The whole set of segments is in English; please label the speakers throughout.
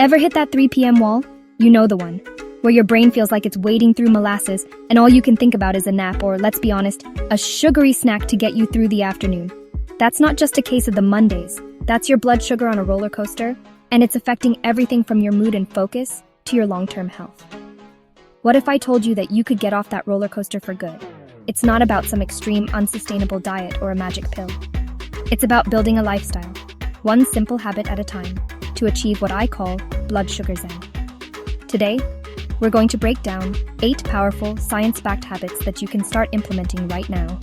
Speaker 1: Ever hit that 3 p.m. wall? You know the one, where your brain feels like it's wading through molasses and all you can think about is a nap or, let's be honest, a sugary snack to get you through the afternoon. That's not just a case of the Mondays. That's your blood sugar on a roller coaster, and it's affecting everything from your mood and focus to your long-term health. What if I told you that you could get off that roller coaster for good? It's not about some extreme, unsustainable diet or a magic pill. It's about building a lifestyle, one simple habit at a time, to achieve what I call blood sugar zen. Today, we're going to break down 8 powerful, science-backed habits that you can start implementing right now.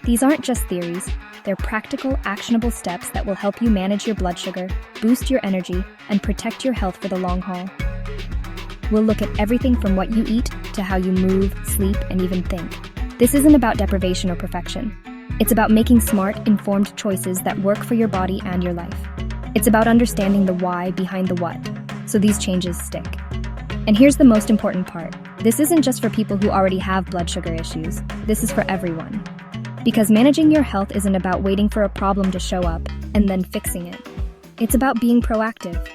Speaker 1: These aren't just theories, they're practical, actionable steps that will help you manage your blood sugar, boost your energy, and protect your health for the long haul. We'll look at everything from what you eat to how you move, sleep, and even think. This isn't about deprivation or perfection. It's about making smart, informed choices that work for your body and your life. It's about understanding the why behind the what, so these changes stick. And here's the most important part. This isn't just for people who already have blood sugar issues. This is for everyone. Because managing your health isn't about waiting for a problem to show up and then fixing it. It's about being proactive.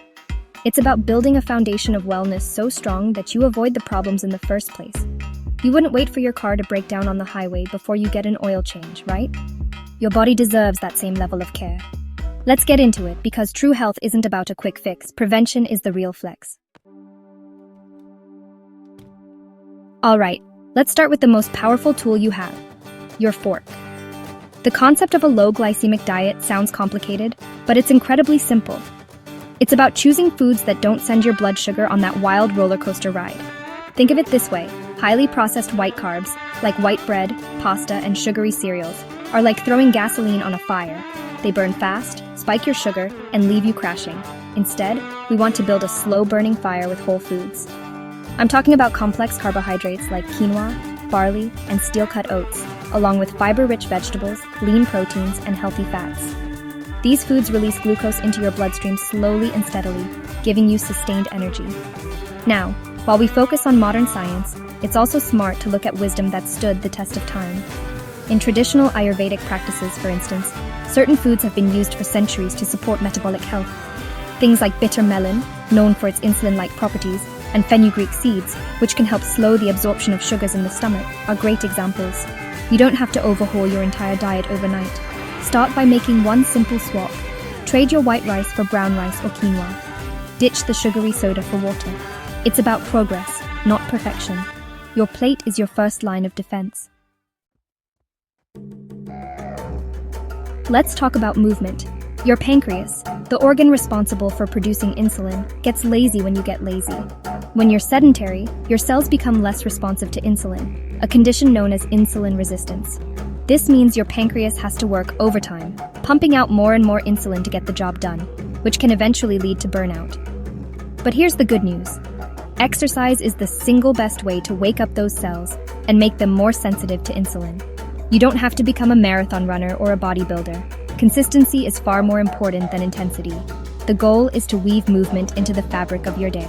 Speaker 1: It's about building a foundation of wellness so strong that you avoid the problems in the first place. You wouldn't wait for your car to break down on the highway before you get an oil change, right? Your body deserves that same level of care. Let's get into it, because true health isn't about a quick fix. Prevention is the real flex. All right, let's start with the most powerful tool you have, your fork. The concept of a low glycemic diet sounds complicated, but it's incredibly simple. It's about choosing foods that don't send your blood sugar on that wild roller coaster ride. Think of it this way: highly processed white carbs, like white bread, pasta, and sugary cereals, are like throwing gasoline on a fire. They burn fast, spike your sugar, and leave you crashing. Instead, we want to build a slow-burning fire with whole foods. I'm talking about complex carbohydrates like quinoa, barley, and steel-cut oats, along with fiber-rich vegetables, lean proteins, and healthy fats. These foods release glucose into your bloodstream slowly and steadily, giving you sustained energy. Now, while we focus on modern science, it's also smart to look at wisdom that stood the test of time. In traditional Ayurvedic practices, for instance, certain foods have been used for centuries to support metabolic health. Things like bitter melon, known for its insulin-like properties, and fenugreek seeds, which can help slow the absorption of sugars in the stomach, are great examples. You don't have to overhaul your entire diet overnight. Start by making one simple swap. Trade your white rice for brown rice or quinoa. Ditch the sugary soda for water. It's about progress, not perfection. Your plate is your first line of defense. Let's talk about movement. Your pancreas, the organ responsible for producing insulin, gets lazy when you get lazy. When you're sedentary, your cells become less responsive to insulin, a condition known as insulin resistance. This means your pancreas has to work overtime, pumping out more and more insulin to get the job done, which can eventually lead to burnout. But here's the good news. Exercise is the single best way to wake up those cells and make them more sensitive to insulin. You don't have to become a marathon runner or a bodybuilder. Consistency is far more important than intensity. The goal is to weave movement into the fabric of your day.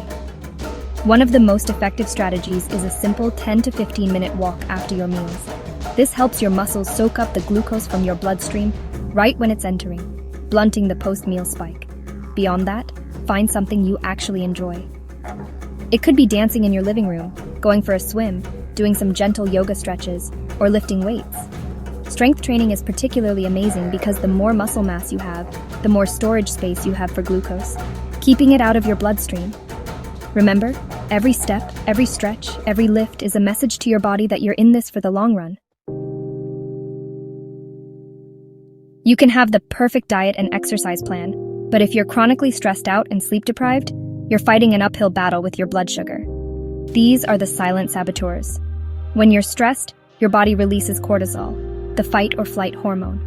Speaker 1: One of the most effective strategies is a simple 10 to 15-minute walk after your meals. This helps your muscles soak up the glucose from your bloodstream right when it's entering, blunting the post-meal spike. Beyond that, find something you actually enjoy. It could be dancing in your living room, going for a swim, doing some gentle yoga stretches, or lifting weights. Strength training is particularly amazing because the more muscle mass you have, the more storage space you have for glucose, keeping it out of your bloodstream. Remember, every step, every stretch, every lift is a message to your body that you're in this for the long run. You can have the perfect diet and exercise plan, but if you're chronically stressed out and sleep deprived, you're fighting an uphill battle with your blood sugar. These are the silent saboteurs. When you're stressed, your body releases cortisol, the fight or flight hormone.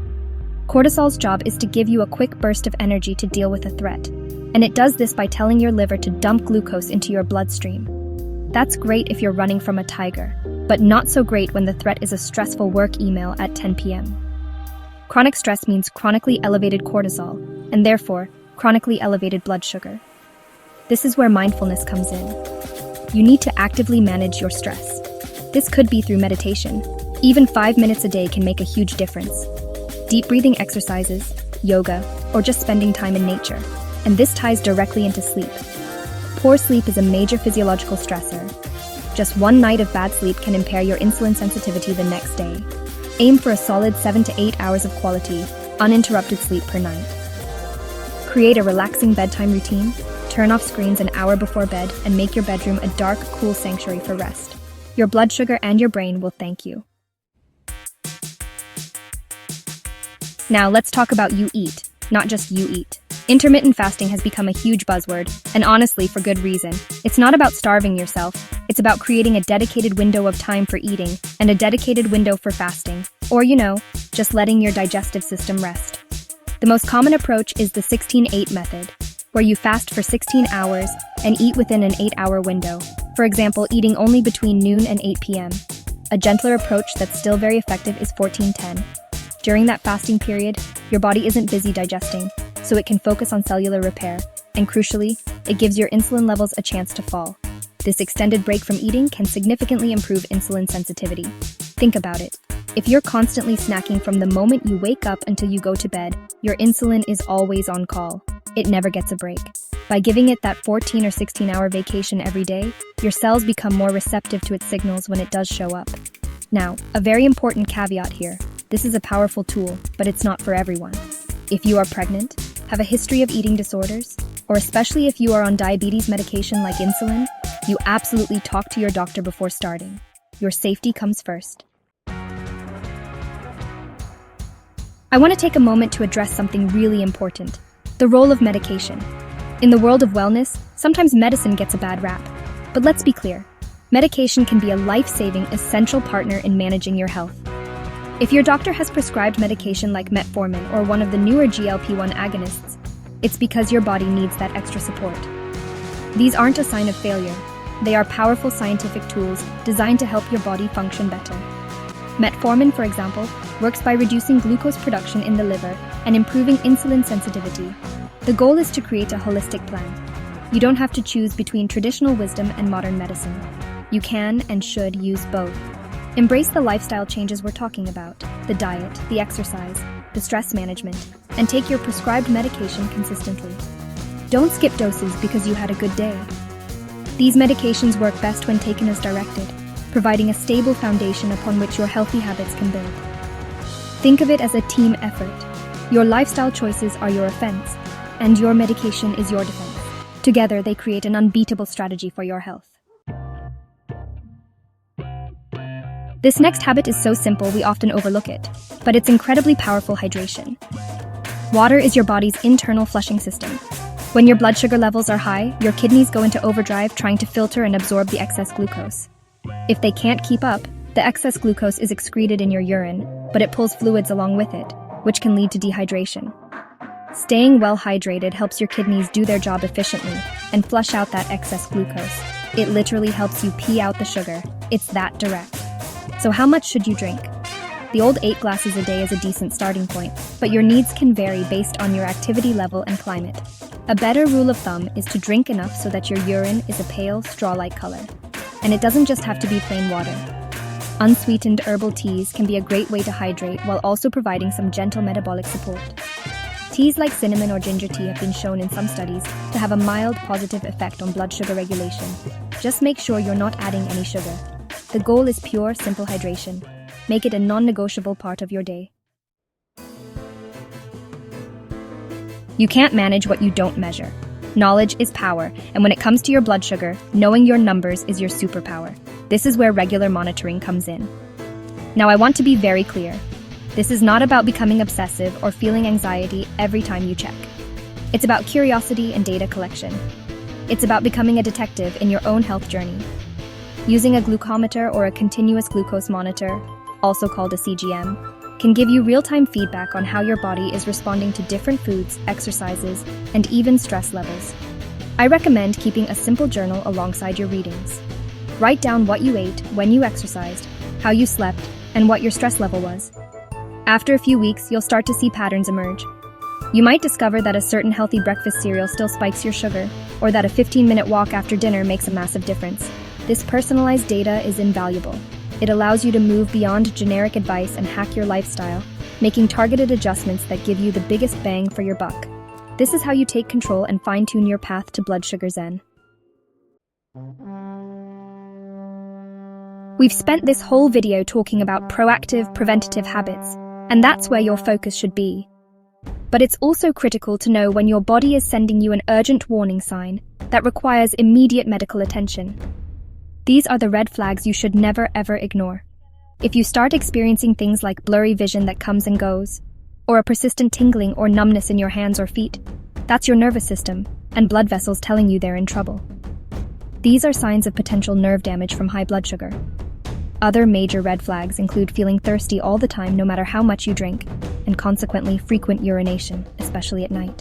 Speaker 1: Cortisol's job is to give you a quick burst of energy to deal with a threat, and it does this by telling your liver to dump glucose into your bloodstream. That's great if you're running from a tiger, but not so great when the threat is a stressful work email at 10 p.m. Chronic stress means chronically elevated cortisol, and therefore, chronically elevated blood sugar. This is where mindfulness comes in. You need to actively manage your stress. This could be through meditation. Even 5 minutes a day can make a huge difference. Deep breathing exercises, yoga, or just spending time in nature. And this ties directly into sleep. Poor sleep is a major physiological stressor. Just one night of bad sleep can impair your insulin sensitivity the next day. Aim for a solid 7 to 8 hours of quality, uninterrupted sleep per night. Create a relaxing bedtime routine, turn off screens an hour before bed, and make your bedroom a dark, cool sanctuary for rest. Your blood sugar and your brain will thank you. Now let's talk about you eat, not just you eat. Intermittent fasting has become a huge buzzword, and honestly, for good reason. It's not about starving yourself, it's about creating a dedicated window of time for eating and a dedicated window for fasting, or just letting your digestive system rest. The most common approach is the 16-8 method, where you fast for 16 hours and eat within an 8-hour window. For example, eating only between noon and 8 p.m. A gentler approach that's still very effective is 14-10. During that fasting period, your body isn't busy digesting, so it can focus on cellular repair, and crucially, it gives your insulin levels a chance to fall. This extended break from eating can significantly improve insulin sensitivity. Think about it. If you're constantly snacking from the moment you wake up until you go to bed, your insulin is always on call. It never gets a break. By giving it that 14 or 16-hour vacation every day, your cells become more receptive to its signals when it does show up. Now, a very important caveat here. This is a powerful tool, but it's not for everyone. If you are pregnant, have a history of eating disorders, or especially if you are on diabetes medication like insulin, you absolutely talk to your doctor before starting. Your safety comes first. I want to take a moment to address something really important: the role of medication. In the world of wellness, sometimes medicine gets a bad rap. But let's be clear, medication can be a life-saving, essential partner in managing your health. If your doctor has prescribed medication like metformin or one of the newer GLP-1 agonists, it's because your body needs that extra support. These aren't a sign of failure. They are powerful scientific tools designed to help your body function better. Metformin, for example, works by reducing glucose production in the liver and improving insulin sensitivity. The goal is to create a holistic plan. You don't have to choose between traditional wisdom and modern medicine. You can and should use both. Embrace the lifestyle changes we're talking about: the diet, the exercise, the stress management, and take your prescribed medication consistently. Don't skip doses because you had a good day. These medications work best when taken as directed, providing a stable foundation upon which your healthy habits can build. Think of it as a team effort. Your lifestyle choices are your offense, and your medication is your defense. Together, they create an unbeatable strategy for your health. This next habit is so simple we often overlook it, but it's incredibly powerful: hydration. Water is your body's internal flushing system. When your blood sugar levels are high, your kidneys go into overdrive trying to filter and absorb the excess glucose. If they can't keep up, the excess glucose is excreted in your urine, but it pulls fluids along with it, which can lead to dehydration. Staying well hydrated helps your kidneys do their job efficiently and flush out that excess glucose. It literally helps you pee out the sugar. It's that direct. So how much should you drink? The old 8 glasses a day is a decent starting point, but your needs can vary based on your activity level and climate. A better rule of thumb is to drink enough so that your urine is a pale, straw-like color. And it doesn't just have to be plain water. Unsweetened herbal teas can be a great way to hydrate while also providing some gentle metabolic support. Teas like cinnamon or ginger tea have been shown in some studies to have a mild positive effect on blood sugar regulation. Just make sure you're not adding any sugar. The goal is pure, simple hydration. Make it a non-negotiable part of your day. You can't manage what you don't measure. Knowledge is power, and when it comes to your blood sugar, knowing your numbers is your superpower. This is where regular monitoring comes in. Now, I want to be very clear. This is not about becoming obsessive or feeling anxiety every time you check. It's about curiosity and data collection. It's about becoming a detective in your own health journey. Using a glucometer or a continuous glucose monitor, also called a CGM, can give you real-time feedback on how your body is responding to different foods, exercises, and even stress levels. I recommend keeping a simple journal alongside your readings. Write down what you ate, when you exercised, how you slept, and what your stress level was. After a few weeks, you'll start to see patterns emerge. You might discover that a certain healthy breakfast cereal still spikes your sugar, or that a 15-minute walk after dinner makes a massive difference. This personalized data is invaluable. It allows you to move beyond generic advice and hack your lifestyle, making targeted adjustments that give you the biggest bang for your buck. This is how you take control and fine-tune your path to blood sugar zen. We've spent this whole video talking about proactive, preventative habits, and that's where your focus should be. But it's also critical to know when your body is sending you an urgent warning sign that requires immediate medical attention. These are the red flags you should never ever ignore. If you start experiencing things like blurry vision that comes and goes, or a persistent tingling or numbness in your hands or feet, that's your nervous system and blood vessels telling you they're in trouble. These are signs of potential nerve damage from high blood sugar. Other major red flags include feeling thirsty all the time no matter how much you drink, and consequently frequent urination, especially at night.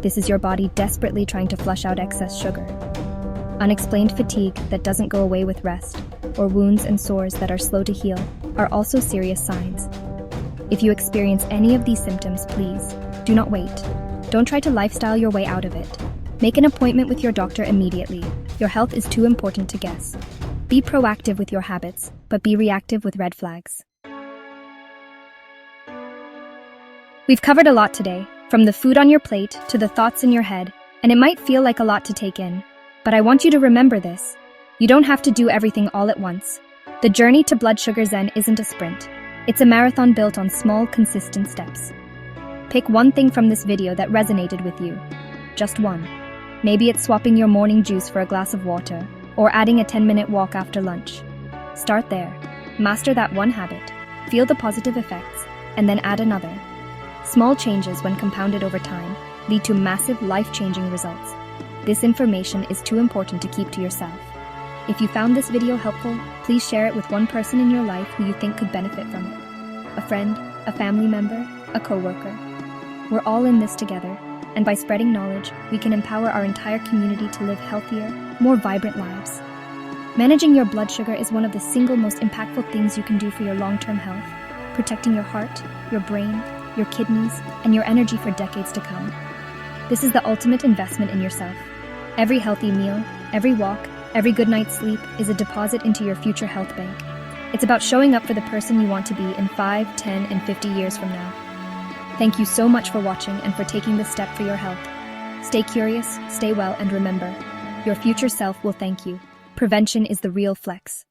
Speaker 1: This is your body desperately trying to flush out excess sugar. Unexplained fatigue that doesn't go away with rest, or wounds and sores that are slow to heal, are also serious signs. If you experience any of these symptoms, please, do not wait. Don't try to lifestyle your way out of it. Make an appointment with your doctor immediately. Your health is too important to guess. Be proactive with your habits, but be reactive with red flags. We've covered a lot today, from the food on your plate to the thoughts in your head, and it might feel like a lot to take in. But I want you to remember this. You don't have to do everything all at once. The journey to blood sugar zen isn't a sprint. It's a marathon built on small, consistent steps. Pick one thing from this video that resonated with you. Just one. Maybe it's swapping your morning juice for a glass of water, or adding a 10-minute walk after lunch. Start there. Master that one habit. Feel the positive effects, and then add another. Small changes, when compounded over time, lead to massive, life-changing results. This information is too important to keep to yourself. If you found this video helpful, please share it with one person in your life who you think could benefit from it. A friend, a family member, a coworker. We're all in this together, and by spreading knowledge, we can empower our entire community to live healthier, more vibrant lives. Managing your blood sugar is one of the single most impactful things you can do for your long-term health, protecting your heart, your brain, your kidneys, and your energy for decades to come. This is the ultimate investment in yourself. Every healthy meal, every walk, every good night's sleep is a deposit into your future health bank. It's about showing up for the person you want to be in 5, 10, and 50 years from now. Thank you so much for watching and for taking this step for your health. Stay curious, stay well, and remember, your future self will thank you. Prevention is the real flex.